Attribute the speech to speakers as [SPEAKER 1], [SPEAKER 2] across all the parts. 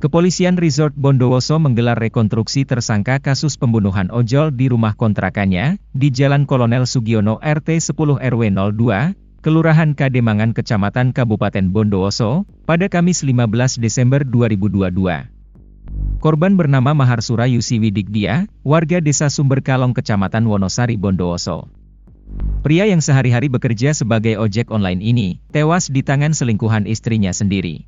[SPEAKER 1] Kepolisian Resort Bondowoso menggelar rekonstruksi tersangka kasus pembunuhan ojol di rumah kontrakannya, di Jalan Kolonel Sugiono RT 10 RW 02, Kelurahan Kademangan Kecamatan Kabupaten Bondowoso, pada Kamis 15 Desember 2022. Korban bernama Maharsura Yusi Widigdia, warga Desa Sumberkalong Kecamatan Wonosari Bondowoso. Pria yang sehari-hari bekerja sebagai ojek online ini, tewas di tangan selingkuhan istrinya sendiri.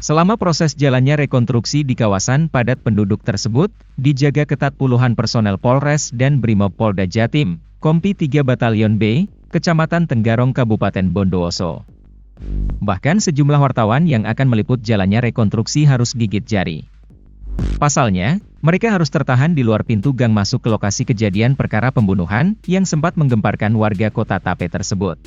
[SPEAKER 1] Selama proses jalannya rekonstruksi di kawasan padat penduduk tersebut, dijaga ketat puluhan personel Polres dan Brimob Polda Jatim, Kompi 3 Batalion B, Kecamatan Tenggarong Kabupaten Bondowoso. Bahkan sejumlah wartawan yang akan meliput jalannya rekonstruksi harus gigit jari. Pasalnya, mereka harus tertahan di luar pintu gang masuk ke lokasi kejadian perkara pembunuhan yang sempat menggemparkan warga kota Tape tersebut.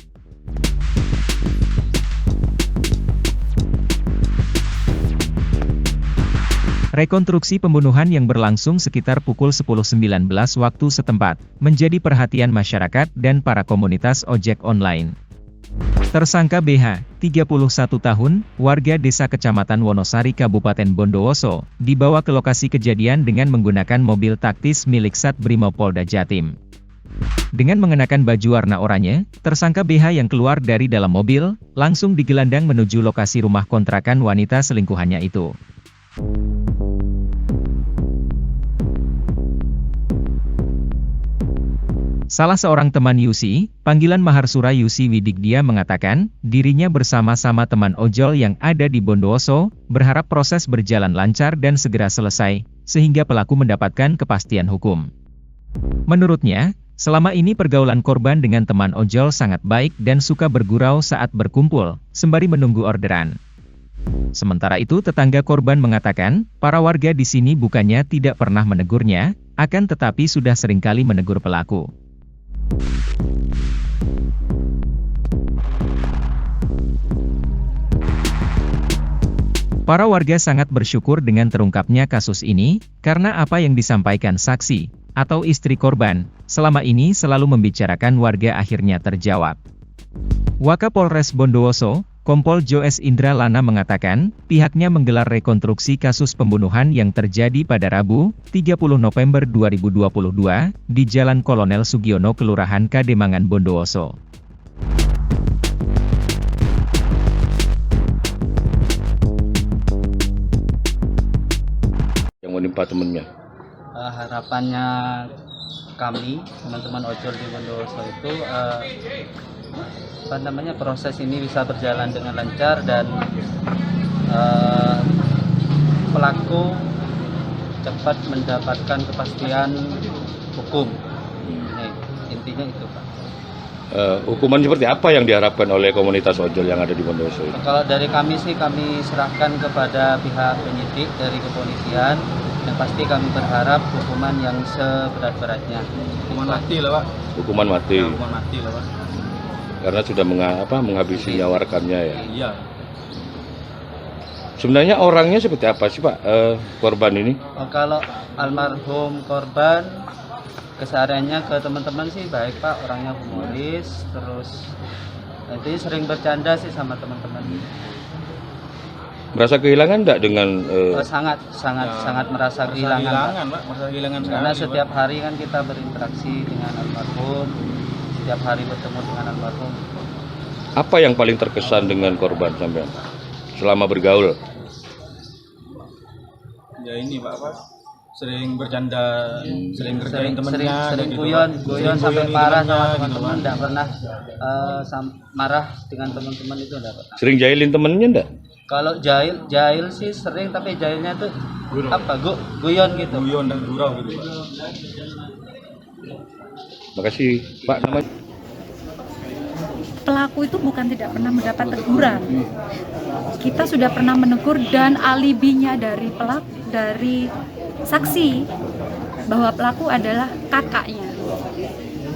[SPEAKER 1] Rekonstruksi pembunuhan yang berlangsung sekitar pukul 10.19 waktu setempat, menjadi perhatian masyarakat dan para komunitas ojek online. Tersangka BH, 31 tahun, warga desa Kecamatan Wonosari Kabupaten Bondowoso, dibawa ke lokasi kejadian dengan menggunakan mobil taktis milik Sat Brimob Polda Jatim. Dengan mengenakan baju warna oranye, tersangka BH yang keluar dari dalam mobil, langsung digelandang menuju lokasi rumah kontrakan wanita selingkuhannya itu. Salah seorang teman Yusi, panggilan Maharsura Yusi Widigdia mengatakan, dirinya bersama-sama teman ojol yang ada di Bondowoso, berharap proses berjalan lancar dan segera selesai, sehingga pelaku mendapatkan kepastian hukum. Menurutnya, selama ini pergaulan korban dengan teman ojol sangat baik dan suka bergurau saat berkumpul, sembari menunggu orderan. Sementara itu tetangga korban mengatakan, para warga di sini bukannya tidak pernah menegurnya, akan tetapi sudah seringkali menegur pelaku. Para warga sangat bersyukur dengan terungkapnya kasus ini, karena apa yang disampaikan saksi, atau istri korban, selama ini selalu membicarakan warga akhirnya terjawab. Wakapolres Bondowoso, Kompol Joes Indra Lana mengatakan, pihaknya menggelar rekonstruksi kasus pembunuhan yang terjadi pada Rabu, 30 November 2022, di Jalan Kolonel Sugiono Kelurahan Kademangan Bondowoso.
[SPEAKER 2] Yang menimpa temennya.
[SPEAKER 3] Harapannya kami, teman-teman ojol di Bondowoso itu, proses ini bisa berjalan dengan lancar dan pelaku cepat mendapatkan kepastian hukum. Intinya itu, Pak.
[SPEAKER 2] Hukuman seperti apa yang diharapkan oleh komunitas ojol yang ada di Bondowoso?
[SPEAKER 3] Kalau dari kami sih, kami serahkan kepada pihak penyidik dari kepolisian. Yang pasti kami berharap hukuman yang seberat-beratnya.
[SPEAKER 4] Hukuman mati lah, Pak.
[SPEAKER 2] Hukuman mati.
[SPEAKER 4] Ya, hukuman mati lah, Pak.
[SPEAKER 2] Karena sudah menghabisi nyawa rekannya ya.
[SPEAKER 4] Iya.
[SPEAKER 2] Sebenarnya orangnya seperti apa sih, Pak, korban ini?
[SPEAKER 3] Kalau almarhum korban, kesehariannya ke teman-teman sih baik, Pak. Orangnya humoris, terus nanti sering bercanda sih sama teman-teman.
[SPEAKER 2] Merasa kehilangan enggak dengan
[SPEAKER 3] sangat merasa kehilangan, Pak.
[SPEAKER 4] Pak. Merasa kehilangan
[SPEAKER 3] Karena
[SPEAKER 4] sekali,
[SPEAKER 3] setiap
[SPEAKER 4] Pak.
[SPEAKER 3] hari kan kita berinteraksi dengan almarhum, setiap hari bertemu dengan almarhum.
[SPEAKER 2] Apa yang paling terkesan dengan korban sampai selama bergaul?
[SPEAKER 4] Ya ini, Pak, sering bercanda, sering kerjain temennya,
[SPEAKER 3] sering
[SPEAKER 4] gitu,
[SPEAKER 3] guyon
[SPEAKER 4] Pak.
[SPEAKER 3] sampai
[SPEAKER 4] Guyon
[SPEAKER 3] parah
[SPEAKER 4] temennya,
[SPEAKER 3] sama
[SPEAKER 4] gitu,
[SPEAKER 3] teman-teman,
[SPEAKER 4] Pak.
[SPEAKER 3] enggak pernah marah dengan teman-teman itu, enggak pernah.
[SPEAKER 2] Sering jahilin temennya enggak?
[SPEAKER 3] Kalau jahil sih sering, tapi jahilnya tuh guyon gitu.
[SPEAKER 4] Guyon dan gurau gitu, Pak.
[SPEAKER 2] Makasih, Pak. Namanya?
[SPEAKER 5] Pelaku itu bukan tidak pernah mendapat teguran. Kita sudah pernah menegur dan alibinya dari saksi bahwa pelaku adalah kakaknya.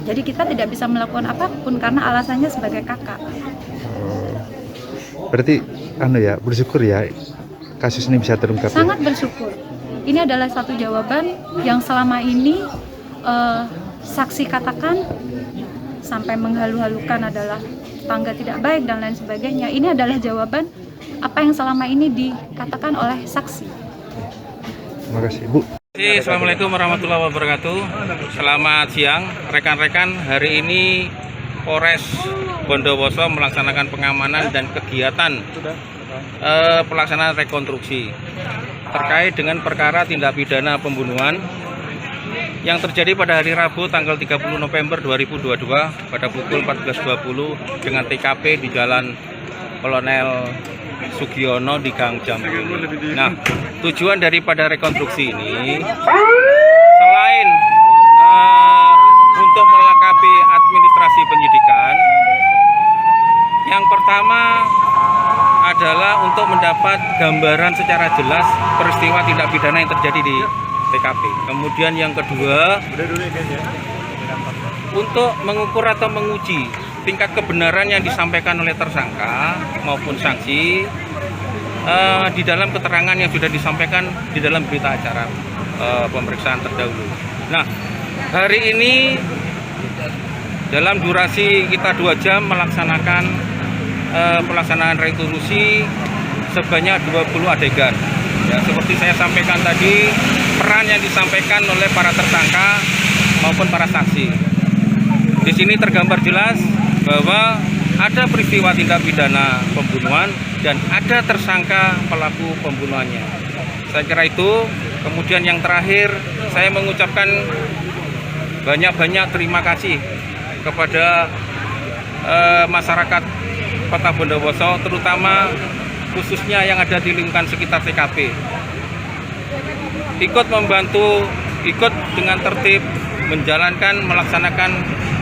[SPEAKER 5] Jadi kita tidak bisa melakukan apapun karena alasannya sebagai kakak.
[SPEAKER 6] Berarti bersyukur ya kasus ini bisa terungkap.
[SPEAKER 5] Sangat bersyukur. Ini adalah satu jawaban yang selama ini saksi katakan sampai menghalu-halukan adalah tetangga tidak baik dan lain sebagainya. Ini adalah jawaban apa yang selama ini dikatakan oleh saksi.
[SPEAKER 6] Terima kasih, Bu.
[SPEAKER 7] Assalamualaikum warahmatullahi wabarakatuh. Selamat siang rekan-rekan. Hari ini Polres Bondowoso melaksanakan pengamanan dan kegiatan pelaksanaan rekonstruksi terkait dengan perkara tindak pidana pembunuhan yang terjadi pada hari Rabu tanggal 30 November 2022 pada pukul 14.20 dengan TKP di Jalan Kolonel Sugiono di Gang Jambu. Nah, tujuan daripada rekonstruksi ini selain untuk melengkapi administrasi penyidikan, yang pertama adalah untuk mendapat gambaran secara jelas peristiwa tindak pidana yang terjadi di TKP. Kemudian yang kedua, untuk mengukur atau menguji tingkat kebenaran yang disampaikan oleh tersangka maupun saksi di dalam keterangan yang sudah disampaikan di dalam berita acara pemeriksaan terdahulu. Nah, hari ini dalam durasi kita 2 jam melaksanakan pelaksanaan rekonstruksi sebanyak 20 adegan. Ya, seperti saya sampaikan tadi, peran yang disampaikan oleh para tersangka maupun para saksi. Di sini tergambar jelas bahwa ada peristiwa tindak pidana pembunuhan dan ada tersangka pelaku pembunuhannya. Saya kira itu. Kemudian yang terakhir, saya mengucapkan banyak-banyak terima kasih kepada masyarakat Kota Bondowoso, terutama khususnya yang ada di lingkungan sekitar TKP. Ikut membantu, ikut dengan tertib melaksanakan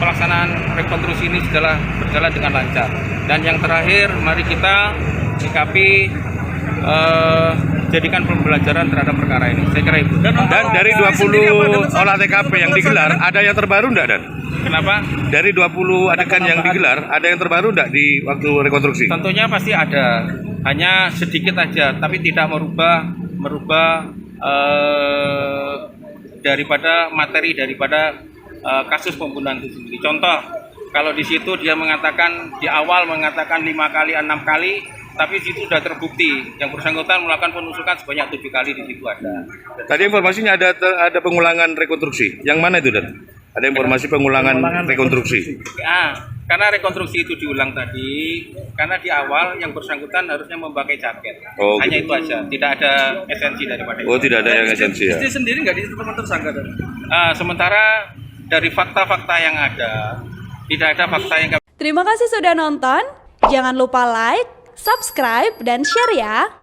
[SPEAKER 7] pelaksanaan rekonstruksi ini berjalan dengan lancar. Dan yang terakhir, mari kita sikapi jadikan pembelajaran terhadap perkara ini. Saya kira itu.
[SPEAKER 8] Dan dari 20 olah TKP yang digelar, ada yang terbaru enggak, Dan?
[SPEAKER 7] Kenapa?
[SPEAKER 8] Dari 20 adegan yang digelar, ada yang terbaru enggak di waktu rekonstruksi?
[SPEAKER 7] Tentunya pasti ada. Hanya sedikit aja, tapi tidak merubah daripada materi daripada kasus pembunuhan itu sendiri. Contoh, kalau di situ dia mengatakan di awal mengatakan 5 kali 6 kali, tapi di situ sudah terbukti yang bersangkutan melakukan penusukan sebanyak 7 kali di situ ada.
[SPEAKER 8] Tadi informasinya ada pengulangan rekonstruksi. Yang mana itu, Dan? Ada informasi pengulangan rekonstruksi.
[SPEAKER 7] Ya, karena rekonstruksi itu diulang tadi, karena di awal yang bersangkutan harusnya memakai jaket.
[SPEAKER 8] Oh,
[SPEAKER 7] hanya
[SPEAKER 8] gitu.
[SPEAKER 7] itu aja, tidak ada esensi daripada itu.
[SPEAKER 8] Oh, tidak ada yang esensi ya.
[SPEAKER 4] Istri sendiri nggak ditemukan tersangka, Dan?
[SPEAKER 7] Sementara dari fakta-fakta yang ada, tidak ada fakta yang.
[SPEAKER 9] Terima kasih sudah nonton. Jangan lupa like, subscribe, dan share ya.